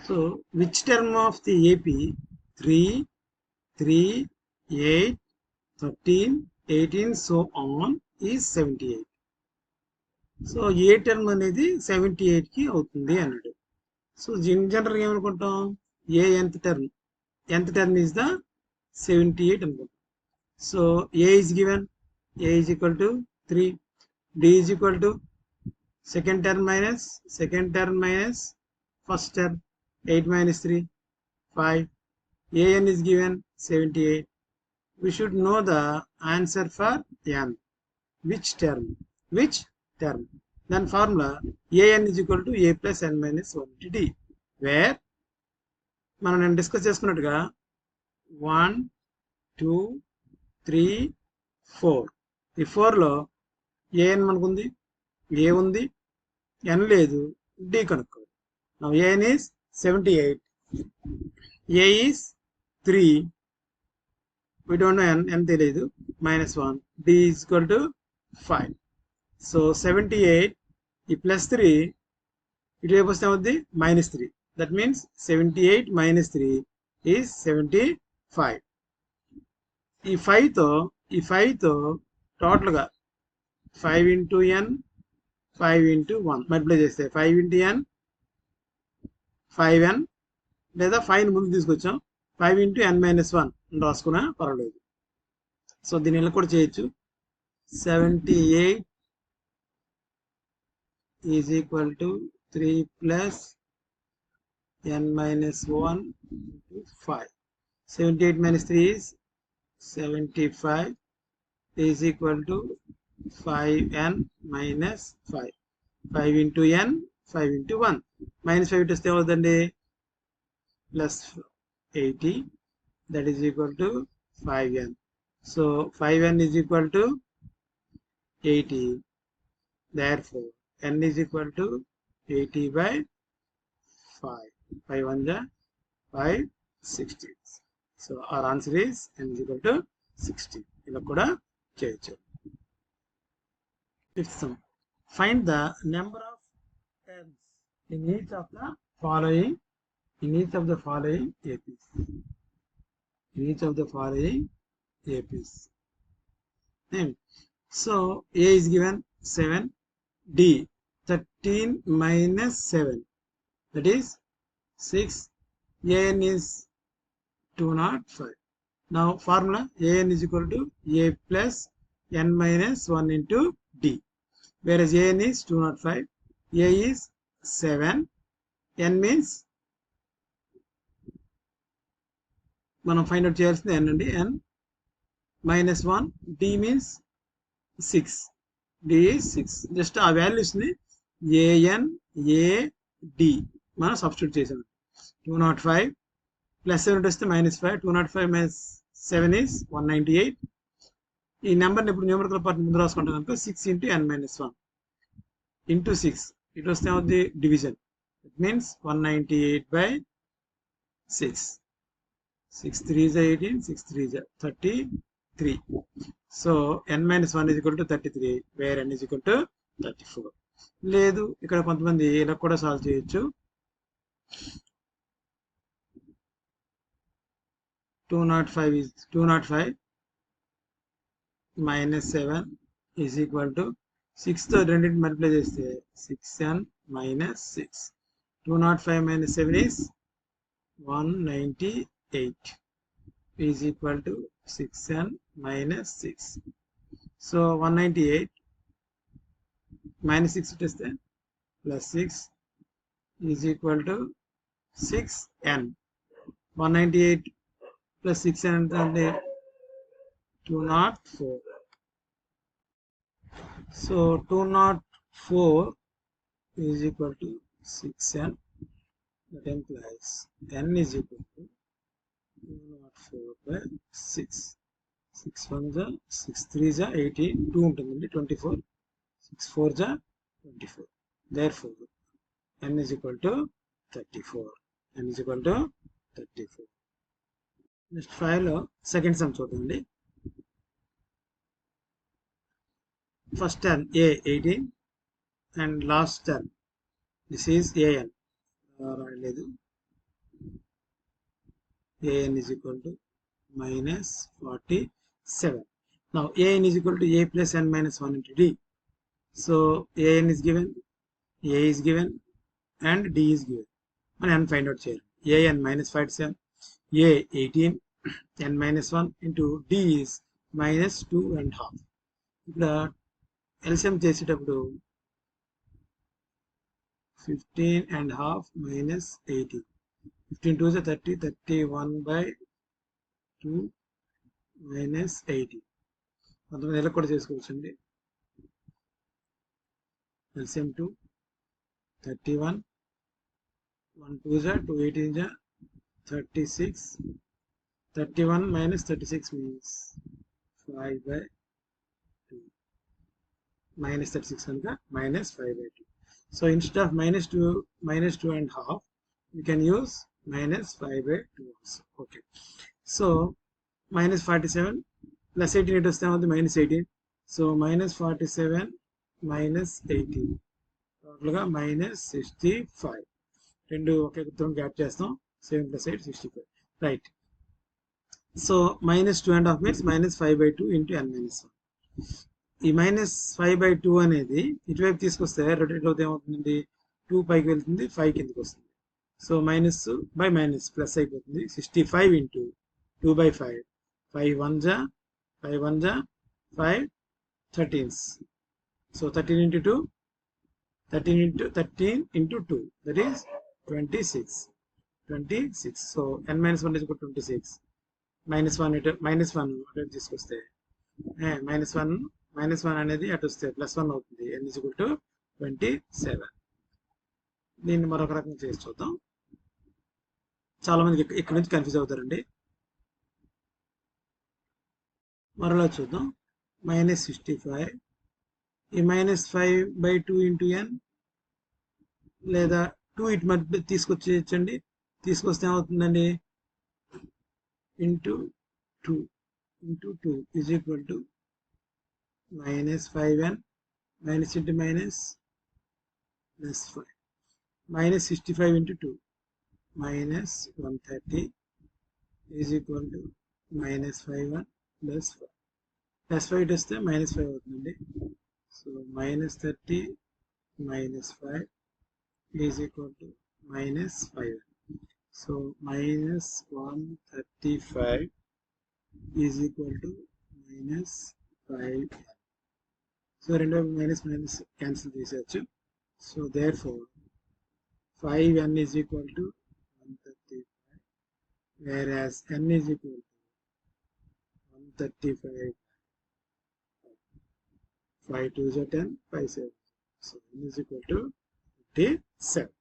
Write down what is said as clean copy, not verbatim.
So which term of the AP 3, 3, 8, 13, 18 so on is 78. So A term అనేది 78 కి అవుతుంది అన్నాడు. సో జనరల్ ఏమనుకుంటాం, ఏ nth term is the 78 అనుకుంటాం. So a is given, a is equal to 3, d is equal to second term minus first term, 8 minus 3, 5. an is given 78. We should know the answer for n. Which term? Then formula an is equal to a plus n minus 1 d, where మనం నేను discuss చేసుకున్నట్టుగా 1, 2, 3, 4. ఈ 4లో an మనకుంది, a ఉంది, n లేదు, d కనుక్కోవాలి. Now an is 78, a is 3, we don't know n తెలియదు, -1, d is equal to 5. So 78 ఈ ప్లస్ 3 ఇటువైపు వస్తే అవుద్ది -3. That means 78 - 3 is 75. ఈ 5తో టోటల్గా 5 into n 5 into 1 మల్టిప్లై చేస్తే 5 into n 5n, లేదా 5ని ముందు తీసుకొచ్చాం, 5 into n - 1 రాసుకున్నా పర్వాలేదు. సో దీన్ని ఇలా కూడా చేయొచ్చు. 78 is equal to 3 plus n minus 1 into 5. 78 minus 3 is 75 is equal to 5n minus 5. 5 into n, 5 into 1. Minus 5 to stay over the day plus 80. That is equal to 5n. So 5n is equal to 80. Therefore n is equal to 80 by 5. 5 1 5, 60. So our answer is n is equal to 60. ఇలా కూడా చేయొచ్చు. Fifth sum. Find the number of terms in each of the following APs. So a is given 7, d 13 minus 7, that is 6, an is 205. Now formula an is equal to a plus n minus 1 into d, whereas an is 205, a is 7, n means మనం find out చేయాల్సింది n అండి, n minus 1, d means 6, d is 6. Just ఆ values ని an a d మనం substitute చేసాం. 205 plus 7 వస్తే -5, 205 minus 7 is 198. ఈ నెంబర్ని ఇప్పుడు న్యూమరికల్ పార్ట్ ముందు రాసుకుంటాం కనుక 6 into n minus 1 into 6, ఇటు వస్తే అవుద్ది division. It means 198 by 6. 6 3 is 18, 6 3 is 33. So n minus 1 is equal to 33, where n is equal to 34. లేదు ఇక్కడ కొంతమంది ఇలా కూడా సాల్వ్ చేయొచ్చు. 205 minus 7 is equal to 6 తో రెండింటిని మల్టిప్లై చేస్తే 6n minus 6. 205 minus 7 is 198 is equal to 6n minus 6. So 198 minus 6 చేస్తే plus 6 is equal to 6n. 198 plus 6n అంటే 204. So 204 is equal to 6n. That implies n is equal to 204 by 6. 6 1 ja 6 3 ja 18, 2 ఉంటుందండి 24, 6 4 ja 24. Therefore n is equal to 34. n is equal to 34. Next 5లో second sum చూడండి. First term a 18 and last term this is an రాయలేదు. an is equal to minus 47. Now an is equal to a plus n minus 1 into d. So an is given, a is given, and d is given. మనం n find out చేయాలి. an minus 47, a 18, n minus 1 into d is minus 2.5. ఇక్కడ LCM చేసేటప్పుడు 15.5 minus 18. 15 2 is 30, 31 by 2 minus 80. కొంతమంది ఎలా కూడా చేసుకోవచ్చండి. LCM 2, 31, 1 2 is 2, 18 is 36. 31 minus 36 means 5 by 2. Minus 36 కనుక minus 5 by 2. So instead of minus 2.5, we can use minus 5 by 2 also. Okay. So minus 47 plus 18 it was minus 18. So minus 47 minus 18. Total గా minus 65. రెండు ఒకే గుర్తులను gap చేస్తాం. 7 plus 8 65. Right. So minus 2.5 means minus 5 by 2 into n minus 1. ఈ minus 5 by 2 అనేది ఇటువైపు తీసుకొస్తే rotate అవుతే ఏమవుతుందండి, 2 పైకి వెళ్తుంది, 5 కిందకి వస్తుంది. So minus by minus plus అయిపోతుంది. 65 ఇంటూ 2 by 5. 5 1 జా 5 1 జా 5 13s. So 13 into 2, 13 into 2, that is 26. 26. So n minus 1 is equal to 26. minus 1 అటు తీసుకొస్తే minus 1 అనేది అటు వస్తే ప్లస్ 1 అవుతుంది. n is equal to 27. దీన్ని మరొక రకంగా చేసి చూద్దాం. చాలా మందికి ఇక్కడ నుంచి కన్ఫ్యూజ్ అవుతారండి. మరలా చూద్దాం. minus 65, ఈ minus 5 by 2 into n, లేదా 2 ఇటు మధ్య తీసుకొచ్చేయచ్చండి. తీసుకొస్తే ఏమవుతుందండి, into 2 is equal to minus 5n minus into minus plus 5. Minus 65 into 2 minus 130 is equal to minus 5n plus 5. Plus 5 వస్తే minus 5 అవుతుందండి. So minus 30 minus 5 is equal to minus 5n. So minus 135 is equal to minus 5n. So రెండు minus cancel చేసేయచ్చు. So therefore 5n is equal to 135, whereas n is equal to 135. 5 2 is 10, 5 7. So n is equal to 57.